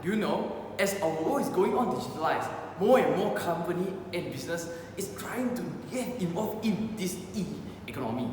Do you know, as our world is going on digitalized, more and more company and business is trying to get involved in this e-economy,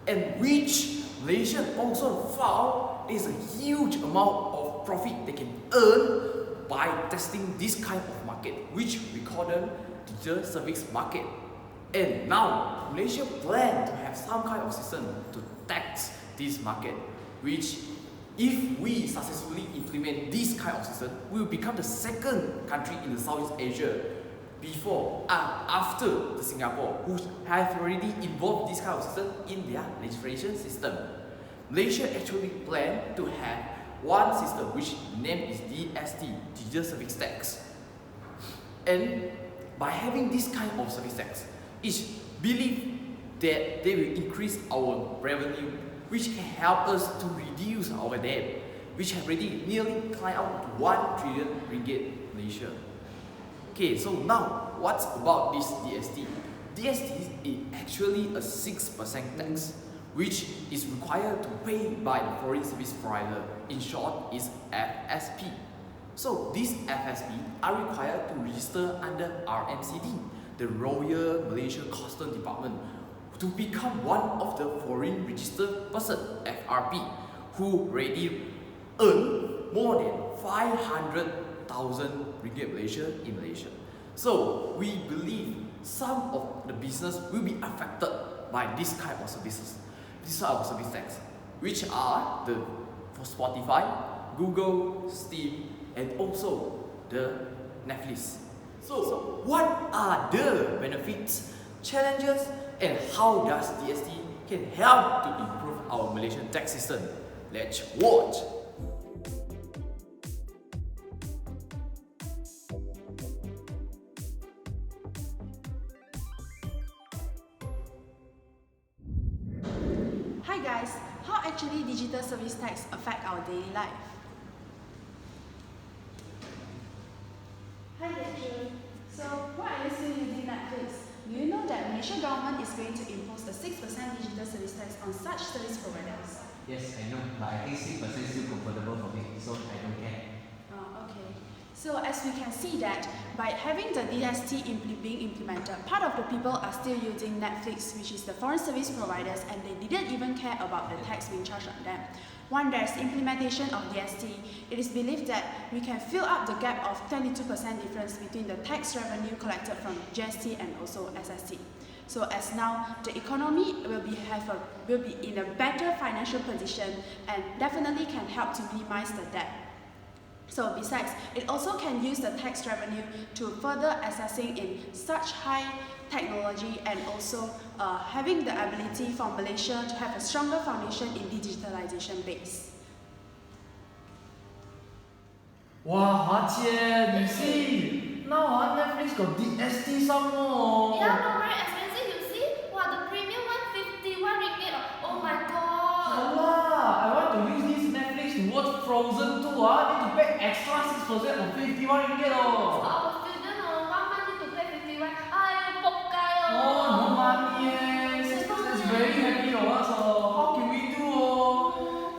and which Malaysia also found there's a huge amount of profit they can earn by testing this kind of market, which we call them digital service market. And now Malaysia plan to have some kind of system to tax this market, which if we successfully implement this kind of system, we will become the second country in the Southeast Asia after the Singapore, who have already involved this kind of system in their legislation system. Malaysia actually plan to have one system which name is DST, Digital Service Tax. And by having this kind of service tax, it's believed that they will increase our revenue, which can help us to reduce our debt, which have already nearly climbed up to 1 trillion ringgit Malaysia. Okay, so now what's about this DST? DST is actually a 6% tax, which is required to pay by the foreign service provider. In short, is FSP. So these FSP are required to register under RMCD, the Royal Malaysia Customs Department, to become one of the foreign registered person, FRP, who already earn more than 500,000 ringgit Malaysia in Malaysia. So we believe some of the business will be affected by this kind of services, this type of service tax, which are for Spotify, Google, Steam, and also the Netflix. So what are the benefits, challenges, and how does DST can help to improve our Malaysian tax system? Let's watch. Hi guys, how actually digital service tax affect our daily life? Hi Rachel. So why are you still using Netflix? Do you know that Malaysian government is going to impose a 6% digital service tax on such service providers? Yes, I know, but I think 6% is still comfortable for me, so I don't care. Okay. So as we can see that by having the DST being implemented, part of the people are still using Netflix, which is the foreign service providers, and they didn't even care about the tax being charged on them. When there's implementation of DST, it is believed that we can fill up the gap of 22% difference between the tax revenue collected from GST and also SST. So as now the economy will be in a better financial position and definitely can help to minimize the debt. So besides, it also can use the tax revenue to further assessing in such high technology and also having the ability for Malaysia to have a stronger foundation in digitalization base. Wow, Hua Qian, you see, now Netflix got DST some more. Yeah, but very expensive, you see. Wow, the premium one 51 ringgit. Oh my god. Allah, I want to use this Netflix to watch Frozen 2. Need to pay extra 6% of 51 ringgit. For our student, 1 month need to pay 51. Ay, pokai. Oh, no money. That's very heavy on us. How can we do?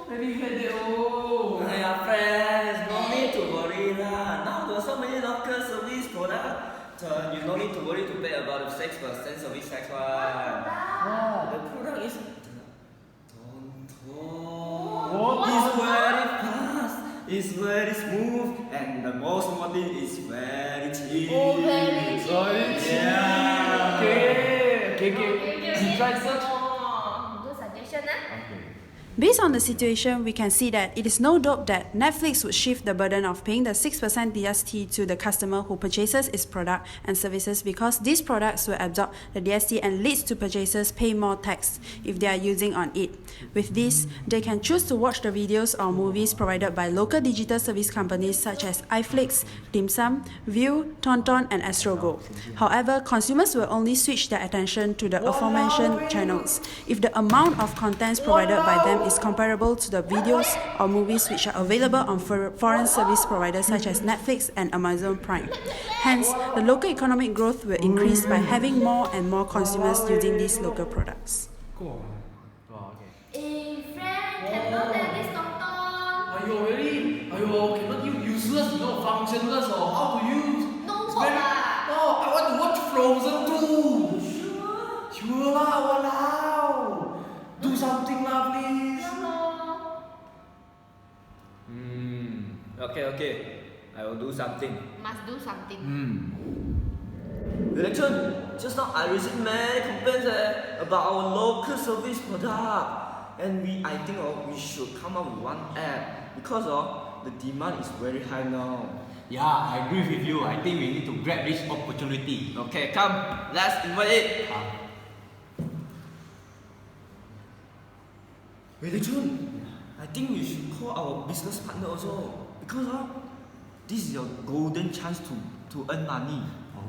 Very headache. Hiya friends, no need to worry lah. Now there's so many local service products. You no need to worry to pay about 6% service tax one. The product is it's very fast, it's very smooth, and the most important thing is very cheap. Oh, very cheap. Yeah. Okay. Try search. Good suggestion, Based on the situation, we can see that it is no doubt that Netflix would shift the burden of paying the 6% DST to the customer who purchases its product and services, because these products will absorb the DST and leads to purchasers pay more tax if they are using on it. With this, they can choose to watch the videos or movies provided by local digital service companies such as iFlix, Dim Sum, View, Tonton and Astrogo. However, consumers will only switch their attention to the aforementioned channels if the amount of contents provided by them is comparable to the videos or movies which are available on foreign service providers such as Netflix and Amazon Prime. Hence, the local economic growth will increase by having more and more consumers using these local products. Cool. Hey friend, cannot let this Tonton. Cannot use useless functionless or how to use. No It's work very- lah. No, I want to watch Frozen too. Sure. Sure lah, walao. Do something lah, please. Yeah lor. Okay. I will do something. Must do something. Election, just now I received many complaints about our local service product, and I think we should come up with one app because the demand is very high now. Yeah, I agree with you. I think we need to grab this opportunity. Okay, come, let's invite it. Election, I think we should call our business partner also because this is your golden chance to earn money.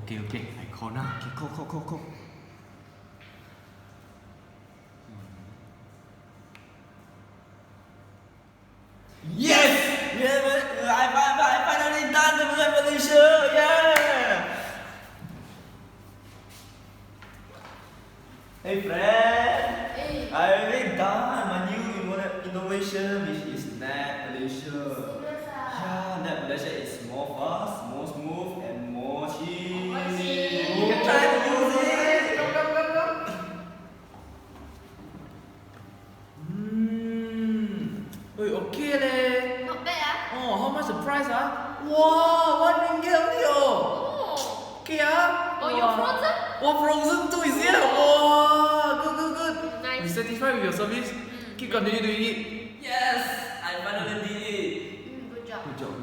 Okay, I call now. Okay, call. Yes! Yeah, I finally done the revolution! Yeah! Hey friend! Hey. I already done my new innovation which is Net Malaysia. Serious ah? Yeah, Net Malaysia is more fast, more smooth and more cheap. More cheap. You can try to use it! Hey, okay leh. Not bad ah. Oh, how much the price ah? Wow, 1 ringgit only oh. Oh. Okay ah. Oh, your Frozen? Oh, Frozen 2 is here. Wow, good. You Nice. satisfied with your service? Keep continue doing it. Yes! I finally did it! Good job. Good job.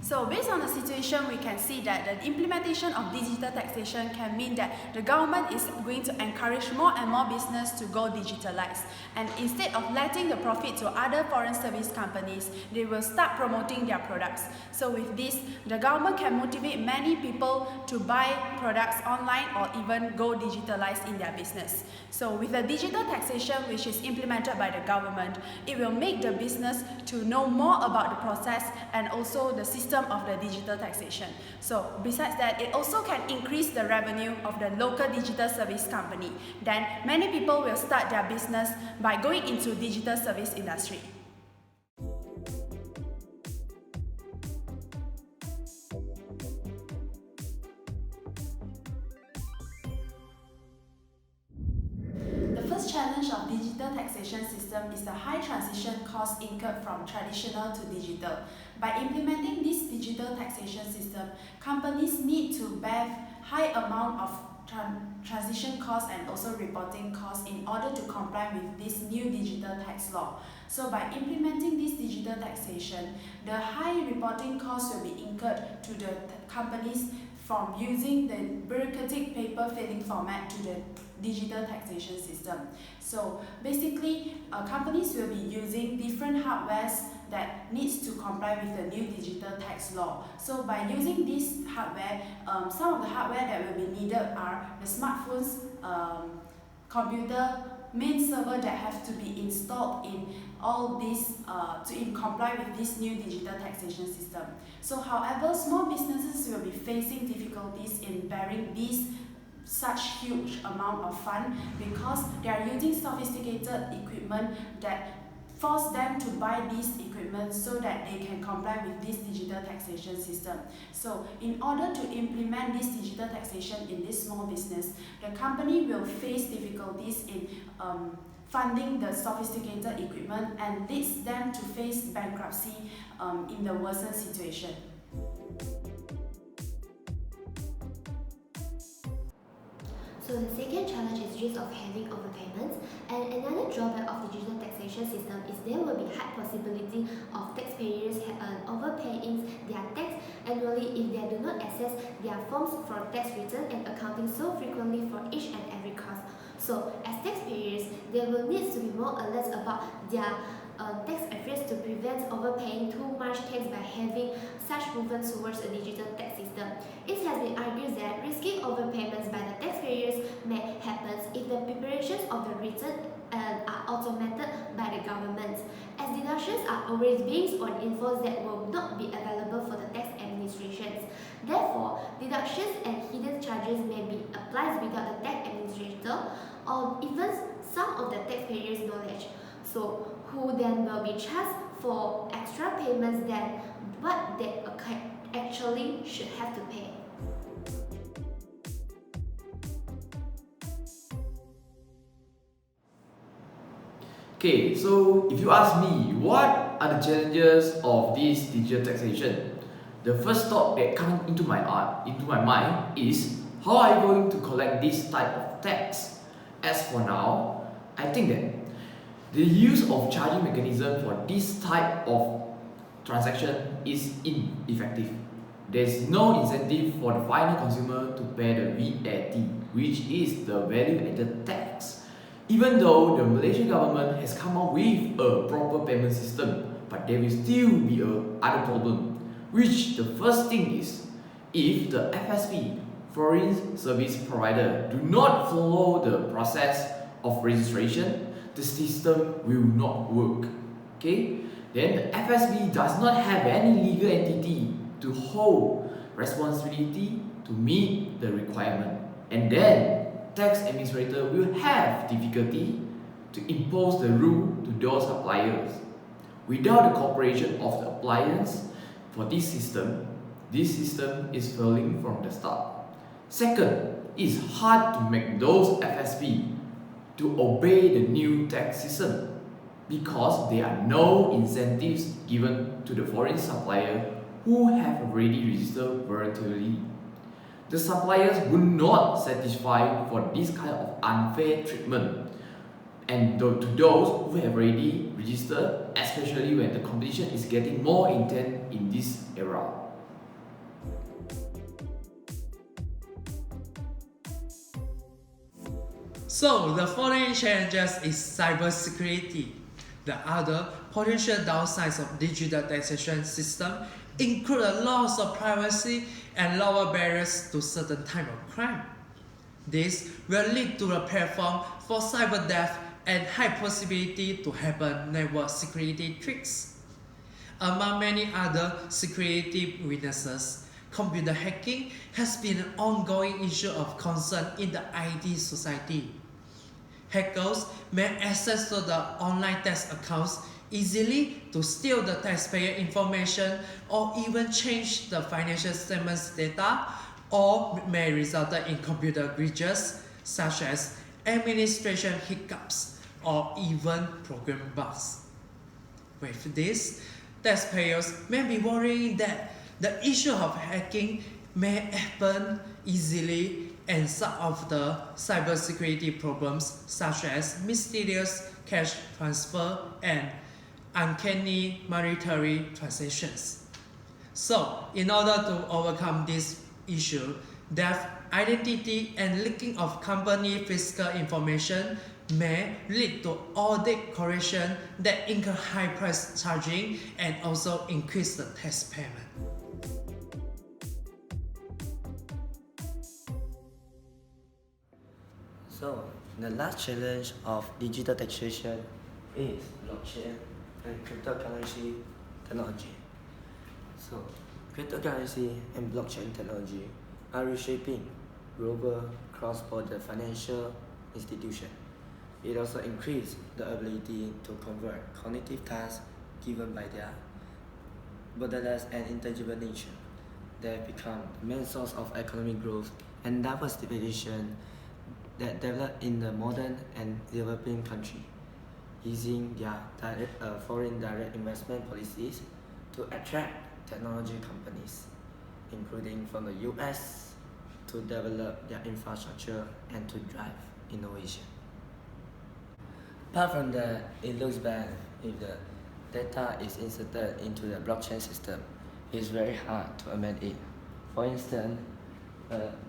So based on the situation, we can see that the implementation of digital taxation can mean that the government is going to encourage more and more business to go digitalized. And instead of letting the profit to other foreign service companies, they will start promoting their products. So with this, the government can motivate many people to buy products online or even go digitalized in their business. So with the digital taxation which is implemented by the government, it will make the business to know more about the process and also the system of the digital taxation. So besides that, it also can increase the revenue of the local digital service company. Then many people will start their business by going into digital service industry. The first challenge of digital taxation system is the high transition cost incurred from traditional to digital. By implementing this digital taxation system, companies need to bear high amount of transition costs and also reporting costs in order to comply with this new digital tax law. So by implementing this digital taxation, the high reporting costs will be incurred to the companies from using the bureaucratic paper filing format to the digital taxation system. So basically, companies will be using different hardwares that needs to comply with the new digital tax law. So by using this hardware, some of the hardware that will be needed are the smartphones, computer, main server that have to be installed in all this to comply with this new digital taxation system. So however, small businesses will be facing difficulties in bearing these such huge amount of fund because they are using sophisticated equipment that force them to buy this equipment so that they can comply with this digital taxation system. So in order to implement this digital taxation in this small business, the company will face difficulties in funding the sophisticated equipment and leads them to face bankruptcy in the worsened situation. So the second challenge is risk of having overpayments, and another drawback of the digital taxation system is there will be high possibility of taxpayers overpaying their tax annually if they do not access their forms for tax return and accounting so frequently for each and every cost. So as taxpayers, they will need to be more alert about their tax affairs to prevent overpaying too much tax by having such movement towards a digital tax system. It has been argued that risking overpayments by the taxpayers may happen if the preparations of the return are automated by the government, as deductions are always based on infos that will not be available for the tax administrations. Therefore, deductions and hidden charges may be applied without the tax administrator or even some of the taxpayers' knowledge. So, who then will be charged for extra payments than what they actually should have to pay. Okay, so if you ask me, what are the challenges of this digital taxation? The first thought that comes into my mind is, how are you going to collect this type of tax? As for now, I think that the use of charging mechanism for this type of transaction is ineffective. There is no incentive for the final consumer to pay the VAT, which is the value-added tax. Even though the Malaysian government has come up with a proper payment system, but there will still be other problem. Which the first thing is, if the FSP, Foreign Service Provider, do not follow the process of registration, the system will not work. Okay? Then the FSP does not have any legal entity to hold responsibility to meet the requirement. And then tax administrator will have difficulty to impose the rule to those suppliers. Without the cooperation of the appliance for this system is failing from the start. Second, it's hard to make those FSP to obey the new tax system because there are no incentives given to the foreign supplier who have already registered voluntarily. The suppliers would not satisfy for this kind of unfair treatment, and to those who have already registered, especially when the competition is getting more intense in this era. So the following challenges is cybersecurity. The other potential downsides of digital taxation system include a loss of privacy and lower barriers to certain type of crime. This will lead to a platform for cyber theft and high possibility to happen network security tricks. Among many other security weaknesses, computer hacking has been an ongoing issue of concern in the IT society. Hackers may access to the online tax accounts easily to steal the taxpayer information or even change the financial statements data, or may result in computer glitches such as administration hiccups or even program bugs. With this, taxpayers may be worrying that the issue of hacking may happen easily, and some of the cybersecurity problems such as mysterious cash transfer and uncanny monetary transactions. So, in order to overcome this issue, theft, identity, and leaking of company fiscal information may lead to audit correction that incur high price charging and also increase the tax payment. So, the last challenge of digital taxation is blockchain and cryptocurrency technology. So, cryptocurrency and blockchain technology are reshaping global cross-border financial institutions. It also increases the ability to convert cognitive tasks given by their borderless and intangible nature. They have become the main source of economic growth and diversification that develop in the modern and developing country, using their foreign direct investment policies to attract technology companies, including from the US, to develop their infrastructure and to drive innovation. Apart from that, it looks bad if the data is inserted into the blockchain system. It's very hard to amend it. For instance,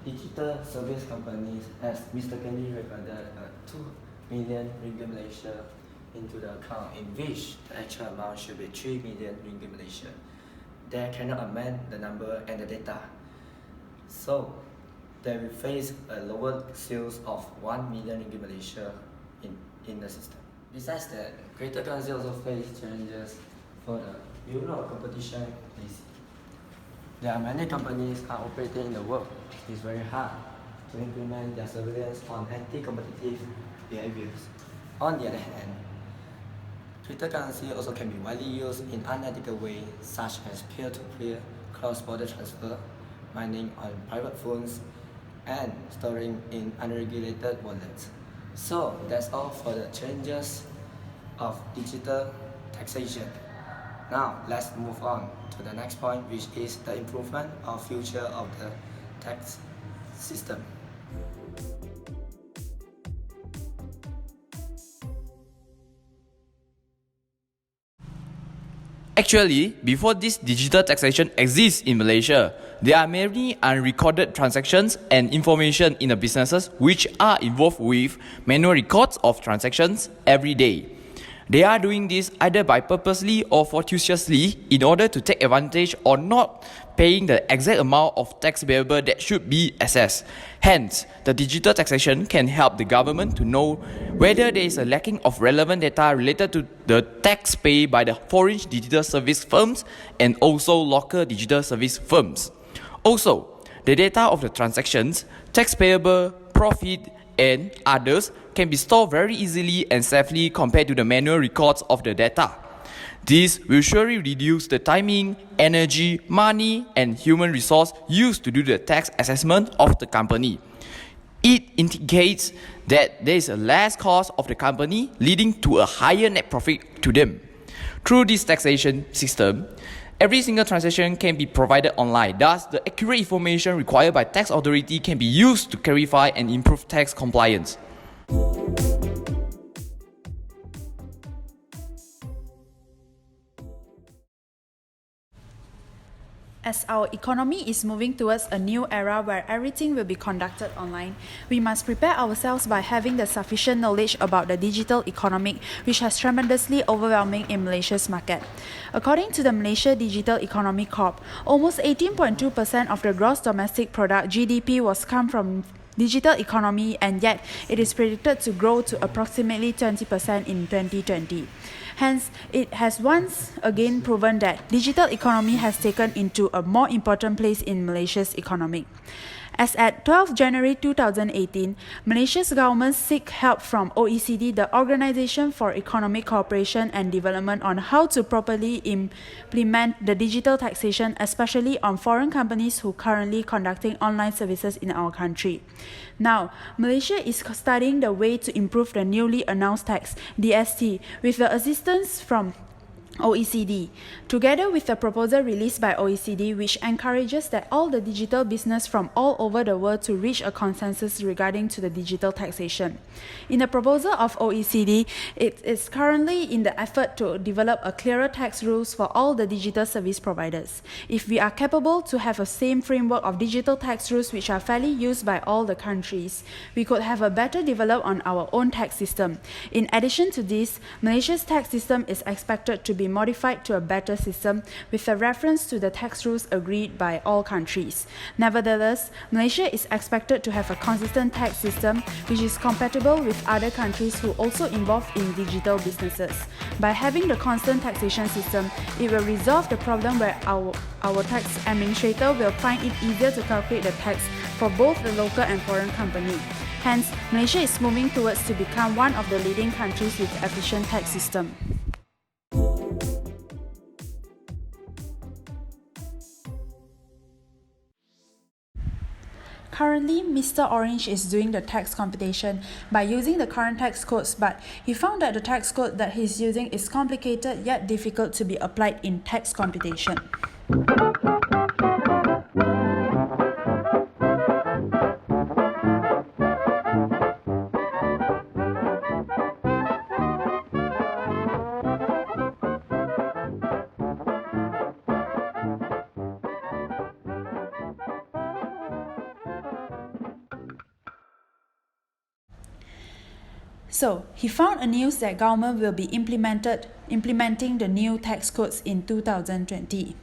digital service companies has mistakenly recorded 2 million ringgit Malaysia into the account, in which the actual amount should be 3 million ringgit Malaysia. They cannot amend the number and the data, so they will face a lower sales of 1 million ringgit Malaysia in the system. Besides that, cryptocurrency also face challenges for the euro competition. There are many companies are operating in the world. It's very hard to implement their surveillance on anti-competitive behaviors. On the other hand, cryptocurrency also can be widely used in unethical ways, such as peer-to-peer cross-border transfer, mining on private phones, and storing in unregulated wallets. So that's all for the challenges of digital taxation. Now let's move on to the next point, which is the improvement or future of the tax system. Actually, before this digital taxation exists in Malaysia, there are many unrecorded transactions and information in the businesses which are involved with manual records of transactions every day. They are doing this either by purposely or fortuitously in order to take advantage or not paying the exact amount of tax payable that should be assessed. Hence, the digital taxation can help the government to know whether there is a lacking of relevant data related to the tax paid by the foreign digital service firms and also local digital service firms. Also, the data of the transactions, tax payable, profit, and others can be stored very easily and safely compared to the manual records of the data. This will surely reduce the timing, energy, money, and human resource used to do the tax assessment of the company. It indicates that there is a less cost of the company, leading to a higher net profit to them. Through this taxation system, every single transaction can be provided online. Thus, the accurate information required by tax authority can be used to clarify and improve tax compliance. As our economy is moving towards a new era where everything will be conducted online, we must prepare ourselves by having the sufficient knowledge about the digital economy, which has tremendously overwhelming in Malaysia's market. According to the Malaysia Digital Economy Corp, almost 18.2% of the gross domestic product (GDP) was come from digital economy, and yet it is predicted to grow to approximately 20% in 2020. Hence, it has once again proven that digital economy has taken into a more important place in Malaysia's economy. As at 12 January 2018, Malaysia's government seek help from OECD, the Organisation for Economic Cooperation and Development, on how to properly implement the digital taxation, especially on foreign companies who currently conducting online services in our country. Now, Malaysia is studying the way to improve the newly announced tax, DST, with the assistance from OECD, together with the proposal released by OECD, which encourages that all the digital business from all over the world to reach a consensus regarding to the digital taxation. In the proposal of OECD, it is currently in the effort to develop a clearer tax rules for all the digital service providers. If we are capable to have a same framework of digital tax rules which are fairly used by all the countries, we could have a better develop on our own tax system. In addition to this, Malaysia's tax system is expected to be modified to a better system with a reference to the tax rules agreed by all countries. Nevertheless, Malaysia is expected to have a consistent tax system which is compatible with other countries who also involved in digital businesses. By having the constant taxation system, it will resolve the problem where our tax administrator will find it easier to calculate the tax for both the local and foreign company. Hence, Malaysia is moving towards to become one of the leading countries with efficient tax system. Currently, Mr. Orange is doing the tax computation by using the current tax codes, but he found that the tax code that he's using is complicated yet difficult to be applied in tax computation. So, he found a news that government will be implementing the new tax codes in 2020.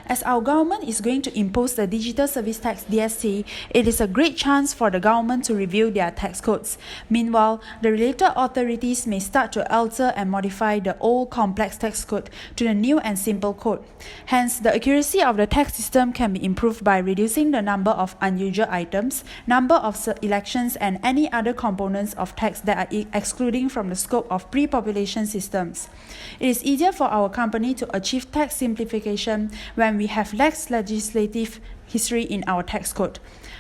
As our government is going to impose the Digital Service Tax (DST), it is a great chance for the government to review their tax codes. Meanwhile, the related authorities may start to alter and modify the old complex tax code to the new and simple code. Hence, the accuracy of the tax system can be improved by reducing the number of unusual items, number of elections, and any other components of tax that are excluding from the scope of pre-population systems. It is easier for our company to achieve tax simplification when we have less legislative history in our tax code.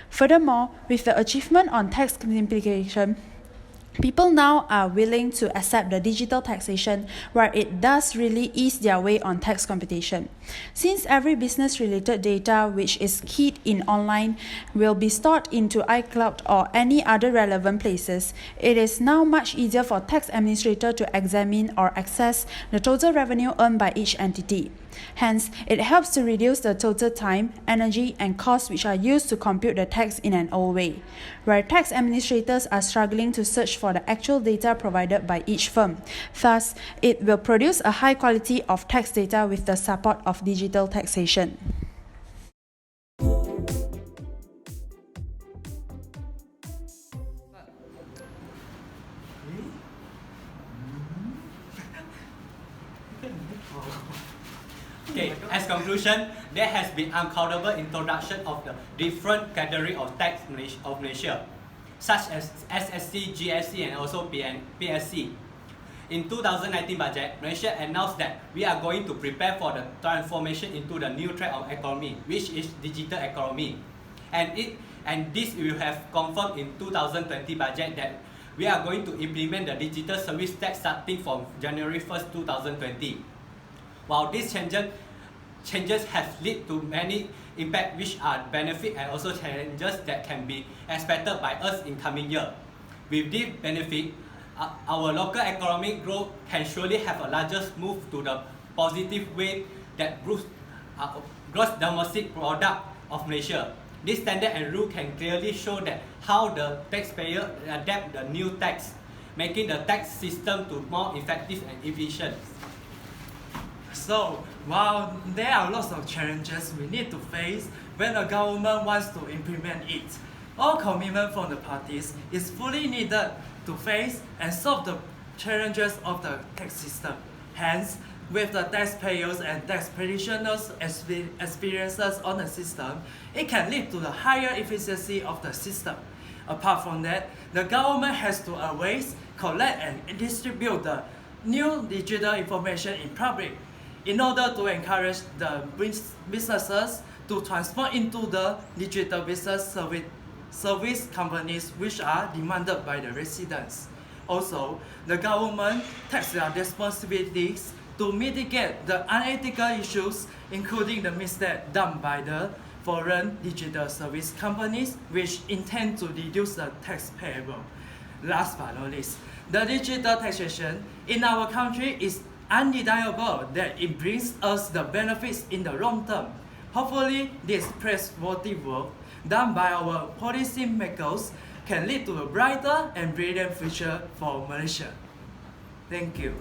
Furthermore, with the achievement on tax simplification, people now are willing to accept the digital taxation where it does really ease their way on tax computation. Since every business-related data which is keyed in online will be stored into iCloud or any other relevant places, it is now much easier for tax administrator to examine or access the total revenue earned by each entity. Hence, it helps to reduce the total time, energy, and costs which are used to compute the tax in an old way, where tax administrators are struggling to search for the actual data provided by each firm. Thus, it will produce a high quality of tax data with the support of digital taxation. Okay, as conclusion, there has been uncountable introduction of the different category of tax of Malaysia, such as SSC, GSC, and also PSC. In 2019 budget, Malaysia announced that we are going to prepare for the transformation into the new track of economy, which is digital economy. And this will have confirmed in 2020 budget that we are going to implement the digital service tax starting from January 1st, 2020. While these changes have led to many impacts which are benefit and also challenges that can be expected by us in coming year. With this benefit, our local economic growth can surely have a larger move to the positive way that boosts gross domestic product of Malaysia. This standard and rule can clearly show that how the taxpayer adapt the new tax, making the tax system to more effective and efficient. So, while there are lots of challenges we need to face when the government wants to implement it, all commitment from the parties is fully needed to face and solve the challenges of the tax system. Hence, with the taxpayers and tax practitioners' experiences on the system, it can lead to the higher efficiency of the system. Apart from that, the government has to always collect and distribute the new digital information in public in order to encourage the businesses to transform into the digital business service companies which are demanded by the residents. Also, the government takes their responsibilities to mitigate the unethical issues, including the mistake done by the foreign digital service companies which intend to reduce the tax payable. Last but not least, the digital taxation in our country is undeniable that it brings us the benefits in the long term. Hopefully, this praiseworthy work done by our policy makers can lead to a brighter and brilliant future for Malaysia. Thank you.